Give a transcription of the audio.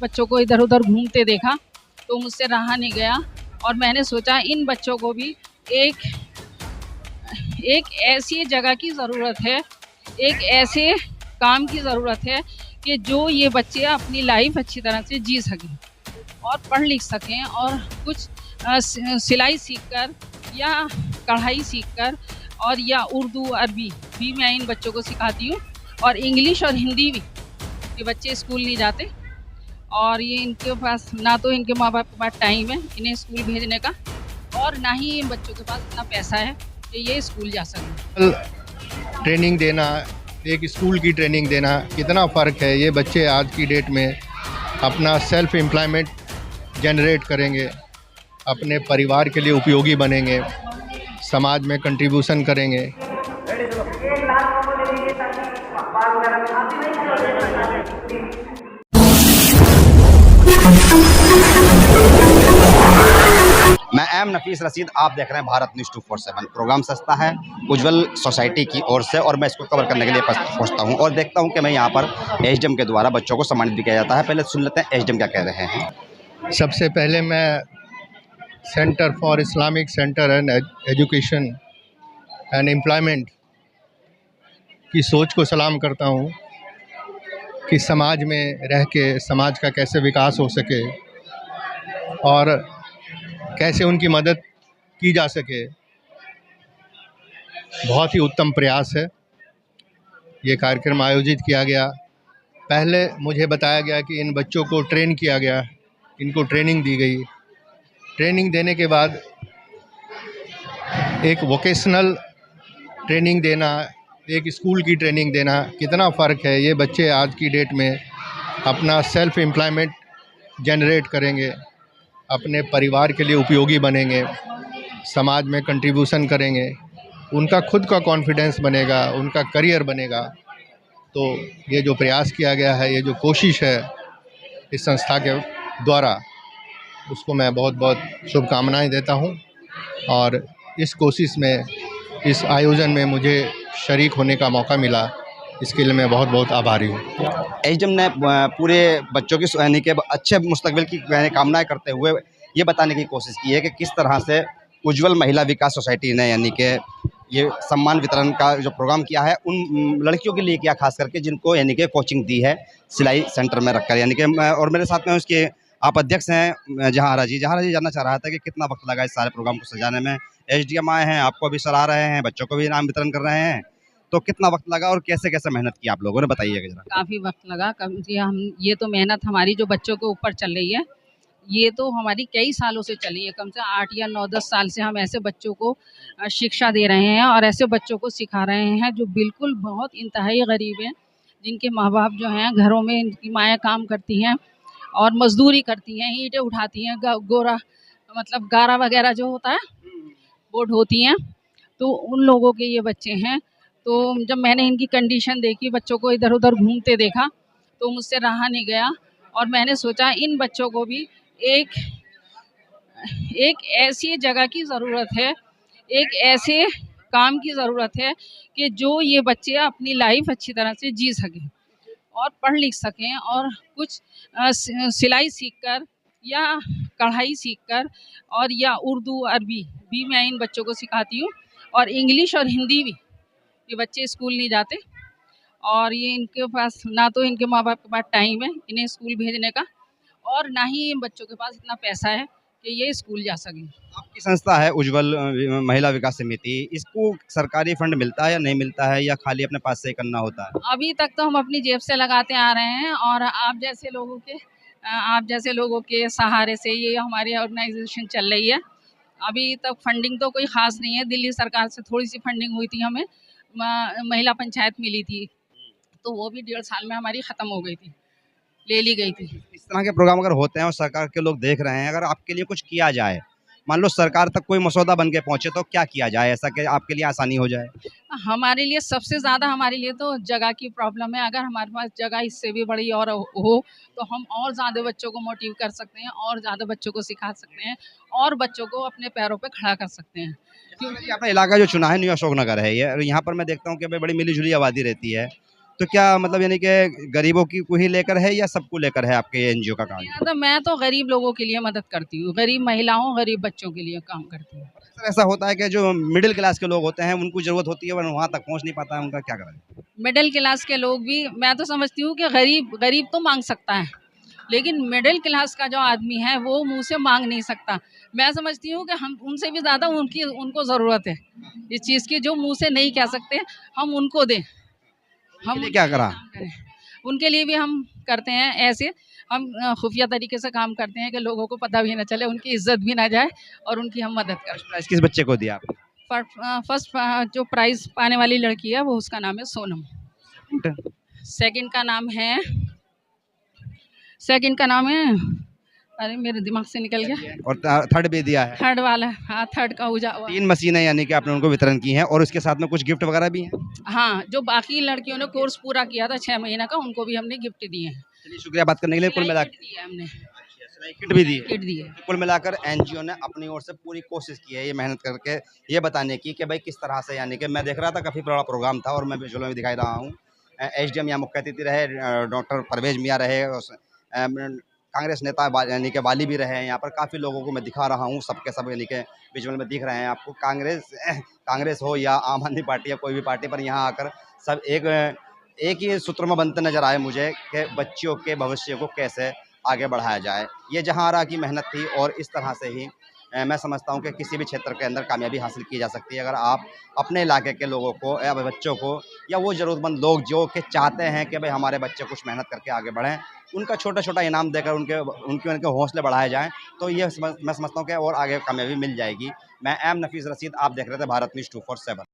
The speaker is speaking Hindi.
बच्चों को इधर उधर घूमते देखा तो मुझसे रहा नहीं गया और मैंने सोचा इन बच्चों को भी एक एक ऐसी जगह की ज़रूरत है, एक ऐसे काम की ज़रूरत है कि जो ये बच्चे अपनी लाइफ अच्छी तरह से जी सकें और पढ़ लिख सकें और कुछ सिलाई सीखकर या कढ़ाई सीखकर और या उर्दू अरबी भी मैं इन बच्चों को सिखाती हूँ और इंग्लिश और हिंदी भी। ये बच्चे स्कूल नहीं जाते और ये इनके पास ना तो इनके माँ बाप के पास टाइम है इन्हें स्कूल भेजने का और ना ही इन बच्चों के पास इतना पैसा है कि ये स्कूल जा सकें। ट्रेनिंग देना, एक स्कूल की ट्रेनिंग देना, कितना फ़र्क है। ये बच्चे आज की डेट में अपना सेल्फ एम्प्लॉयमेंट जनरेट करेंगे, अपने परिवार के लिए उपयोगी बनेंगे, समाज में कंट्रीब्यूशन करेंगे। मैं एम नफीस रशीद, आप देख रहे हैं भारत न्यूज़ 247। प्रोग्राम सस्ता है उज्जवल सोसाइटी की ओर से और मैं इसको कवर करने के लिए पहुंचता हूं और देखता हूं कि मैं यहां पर एचडीएम के द्वारा बच्चों को सम्मानित भी किया जाता है। पहले सुन लेते हैं एचडीएम क्या कह रहे हैं। सबसे पहले मैं centre for Islamic centre and education and employment की सोच को सलाम करता हूं कि समाज में रह के समाज का कैसे विकास हो सके और कैसे उनकी मदद की जा सके। बहुत ही उत्तम प्रयास है। ये कार्यक्रम आयोजित किया गया। पहले मुझे बताया गया कि इन बच्चों को ट्रेन किया गया, इनको ट्रेनिंग दी गई। ट्रेनिंग देने के बाद एक वोकेशनल ट्रेनिंग देना, एक स्कूल की ट्रेनिंग देना, कितना फ़र्क है। ये बच्चे आज की डेट में अपना सेल्फ एम्प्लॉयमेंट जनरेट करेंगे, अपने परिवार के लिए उपयोगी बनेंगे, समाज में कंट्रीब्यूशन करेंगे, उनका खुद का कॉन्फिडेंस बनेगा, उनका करियर बनेगा। तो ये जो प्रयास किया गया है, ये जो कोशिश है इस संस्था के द्वारा, उसको मैं बहुत बहुत शुभकामनाएं देता हूं और इस कोशिश में, इस आयोजन में मुझे शरीक होने का मौका मिला, इसके लिए मैं बहुत बहुत आभारी हूँ। एचडीएम ने पूरे बच्चों की यानी कि अच्छे मुस्तकबिल की कामनाएं करते हुए ये बताने की कोशिश की है कि किस तरह से उज्जवल महिला विकास सोसाइटी ने यानी कि ये सम्मान वितरण का जो प्रोग्राम किया है उन लड़कियों के लिए किया, खास करके जिनको यानी कि कोचिंग दी है सिलाई सेंटर में रखकर। यानी कि और मेरे साथ में उसके आप अध्यक्ष हैं जहारा जी जानना चाह रहा था कि कितना वक्त लगा इस सारे प्रोग्राम को सजाने में। एचडीएम आए हैं, आपको भी सराह रहे हैं, बच्चों को भी इनाम वितरण कर रहे हैं, तो कितना वक्त लगा और कैसे कैसे मेहनत की आप लोगों ने, बताइएगा जरा। काफ़ी वक्त लगा। कम से हम ये तो मेहनत हमारी जो बच्चों के ऊपर चल रही है, ये तो हमारी कई सालों से चली है। कम से 8 या 9-10 साल से हम ऐसे बच्चों को शिक्षा दे रहे हैं और ऐसे बच्चों को सिखा रहे हैं जो बिल्कुल बहुत इंतहाई गरीब हैं, जिनके माँ बाप जो हैं घरों में, इनकी माएँ काम करती हैं और मजदूरी करती हैं, ईंटें उठाती हैं, गोरा मतलब गारा वगैरह जो होता है वो ढोती हैं। तो उन लोगों के ये बच्चे हैं। तो जब मैंने इनकी कंडीशन देखी, बच्चों को इधर उधर घूमते देखा तो मुझसे रहा नहीं गया और मैंने सोचा इन बच्चों को भी एक एक ऐसी जगह की ज़रूरत है, एक ऐसे काम की ज़रूरत है कि जो ये बच्चे अपनी लाइफ अच्छी तरह से जी सकें और पढ़ लिख सकें और कुछ सिलाई सीखकर या कढ़ाई सीखकर और या उर्दू अरबी भी मैं इन बच्चों को सिखाती हूँ और इंग्लिश और हिंदी भी। ये बच्चे स्कूल नहीं जाते और ये इनके पास ना तो इनके माँ बाप के पास टाइम है इन्हें स्कूल भेजने का और ना ही इन बच्चों के पास इतना पैसा है कि ये स्कूल जा सकें। आपकी संस्था है उज्जवल महिला विकास समिति, इसको सरकारी फंड मिलता है या नहीं मिलता है या खाली अपने पास से ही करना होता है? अभी तक तो हम अपनी जेब से लगाते आ रहे हैं और आप जैसे लोगों के सहारे से ये हमारी ऑर्गेनाइजेशन चल रही है। अभी तक फंडिंग तो कोई ख़ास नहीं है। दिल्ली सरकार से थोड़ी सी फंडिंग हुई थी, हमें महिला पंचायत मिली थी, तो वो भी 1.5 साल में हमारी ख़त्म हो गई थी, ले ली गई थी। इस तरह के प्रोग्राम अगर होते हैं और सरकार के लोग देख रहे हैं, अगर आपके लिए कुछ किया जाए, मान लो सरकार तक कोई मसौदा बन के पहुंचे, तो क्या किया जाए ऐसा कि आपके लिए आसानी हो जाए? हमारे लिए सबसे ज़्यादा हमारे लिए तो जगह की प्रॉब्लम है। अगर हमारे पास जगह इससे भी बड़ी और हो तो हम और ज़्यादा बच्चों को मोटिव कर सकते हैं और ज़्यादा बच्चों को सिखा सकते हैं और बच्चों को अपने पैरों पे खड़ा कर सकते हैं। क्योंकि अपना इलाका जो चुना है न्यू अशोक नगर है ये, और यहाँ पर मैं देखता हूँ कि बड़ी मिली जुली आबादी रहती है, तो क्या मतलब यानी कि गरीबों की को ही लेकर है या सबको लेकर है आपके एनजीओ का काम? मैं तो गरीब लोगों के लिए मदद करती हूँ, गरीब महिलाओं गरीब बच्चों के लिए काम करती हूँ। अक्सर ऐसा होता है कि जो मिडिल क्लास के लोग होते हैं उनको ज़रूरत होती है वरना वहाँ तक पहुँच नहीं पाता है, उनका क्या करें? मिडिल क्लास के लोग भी, मैं तो समझती हूँ कि गरीब गरीब तो मांग सकता है, लेकिन मिडिल क्लास का जो आदमी है वो मुंह से मांग नहीं सकता। मैं समझती हूँ कि हम उनसे भी ज़्यादा उनको ज़रूरत है इस चीज़ की, जो मुंह से नहीं कह सकते हम उनको दें। हम लिए क्या करा? करें, उनके लिए भी हम करते हैं ऐसे। हम खुफिया तरीके से काम करते हैं कि लोगों को पता भी ना चले, उनकी इज्जत भी ना जाए और उनकी हम मदद करें। प्राइस किस बच्चे को दिया आपने? फर्स्ट जो प्राइज़ पाने वाली लड़की है वो, उसका नाम है सोनम। सेकंड का नाम है, अरे मेरे दिमाग से निकल गया। और थर्ड भी दिया है? थर्ड वाला, हाँ थर्ड का उजा। 3 मशीनें यानी कि आपने उनको वितरण की हैं और उसके साथ में कुछ गिफ्ट वगैरह भी हैं? हाँ, जो बाकी लड़कियों ने कोर्स पूरा किया था 6 महीना का, उनको भी हमने गिफ्ट दिए हैं। चलिए शुक्रिया बात करने के लिए। कुल सिलाई मिलाकर किट दी है हमने, किट भी दी है। किट दी है। कुल मिलाकर एनजीओ ने अपनी ओर से पूरी कोशिश की है ये मेहनत करके ये बताने की कि भाई किस तरह से, यानी कि मैं देख रहा था काफ़ी बड़ा प्रोग्राम था और मैं विजुअल में भी दिखाई रहा हूँ। एसडीएम यहाँ मुख्य अतिथि रहे, डॉक्टर परवेज मियाँ रहे, कांग्रेस नेता यानी कि वाली भी रहे हैं। यहाँ पर काफ़ी लोगों को मैं दिखा रहा हूँ, सबके सब यानी कि विजुअल में दिख रहे हैं आपको। कांग्रेस हो या आम आदमी पार्टी या कोई भी पार्टी, पर यहाँ आकर सब एक ही सूत्र में बनते नजर आए मुझे कि बच्चियों के भविष्य को कैसे आगे बढ़ाया जाए। ये जहाँ की मेहनत थी और इस तरह से ही मैं समझता हूँ कि किसी भी क्षेत्र के अंदर कामयाबी हासिल की जा सकती है अगर आप अपने इलाके के लोगों को या बच्चों को या वो ज़रूरतमंद लोग जो कि चाहते हैं कि भाई हमारे बच्चे कुछ मेहनत करके आगे बढ़ें, उनका छोटा छोटा इनाम देकर उनके हौसले बढ़ाए जाएँ, तो ये मैं समझता हूँ कि और आगे कामयाबी मिल जाएगी। मैं एम नफीस रशीद, आप देख रहे थे भारत न्यूज़ 247।